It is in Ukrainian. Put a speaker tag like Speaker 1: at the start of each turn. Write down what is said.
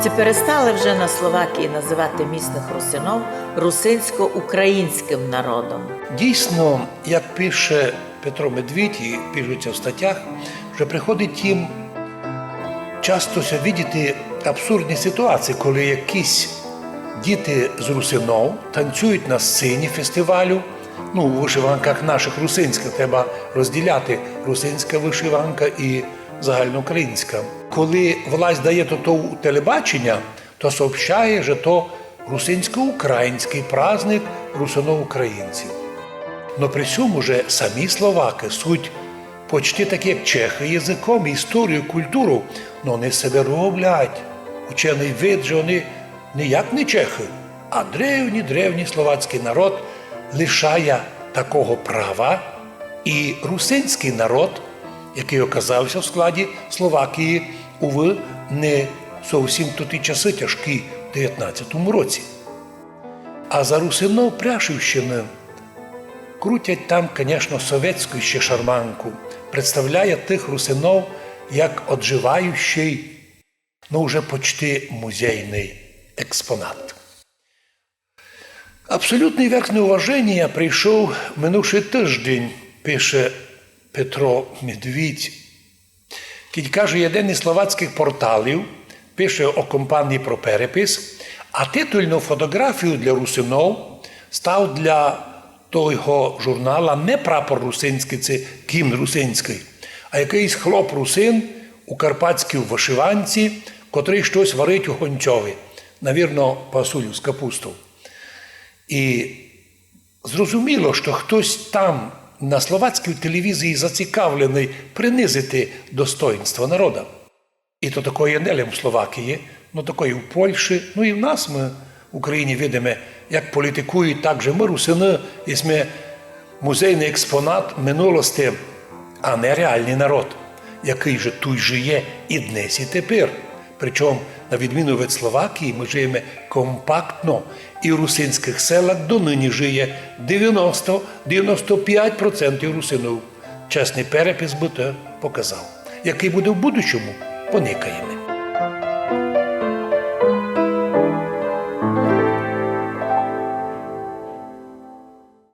Speaker 1: Чи перестали вже на Словакії називати місних русинов русинсько-українським народом?
Speaker 2: Дійсно, як пише Петро Медвідь і пишеться в статтях, що приходить їм часто бачити абсурдні ситуації, коли якісь діти з русинов танцюють на сцені фестивалю. У вишиванках наших русинських треба розділяти русинська вишиванка і загальноукраїнська. Коли власть дає то телебачення, то сообщає, що то русинсько-український праздник русинов-українців. Но при цьому же самі словаки суть почти такі, як чехи, язиком, історію, культуру, но вони себе роблять. Учений вид, що вони ніяк не чехи, а древній словацький народ лишає такого права, і русинський народ, який оказався в складі Словакії у не зовсім ті часи тяжкі в 19-му році. А за русинов Пряшівщини крутять там, звісно, совєтську ще шарманку, представляє тих русинов як отживаючий, вже почти музейний експонат. Абсолютний верх неуваження прийшов минувший тиждень, пише Петро Медвідь. Каже, один із словацьких порталів пише о компанії про перепис, а титульну фотографію для русинов став для того журнала не прапор русинський, це гімн русинський, а якийсь хлоп-русин у карпатській вишиванці, котрий щось варить у гончові, навірно, пасулю з капустою. І зрозуміло, що хтось там на словацькій телевізії зацікавлений принизити достоинство народу. І то такої не в Словакії, но такої в Польщі, і в нас ми в Україні видимо, як політикують, так же ми русини, і ми музейний експонат минулості, а не реальний народ, який же тут жиє і днес, і тепер. Причому, на відміну від Словакії, ми живемо компактно, і в русинських селах донині жиє 90-95% русинів. Чесний перепис би це показав. Який буде в будущому, поникаємо.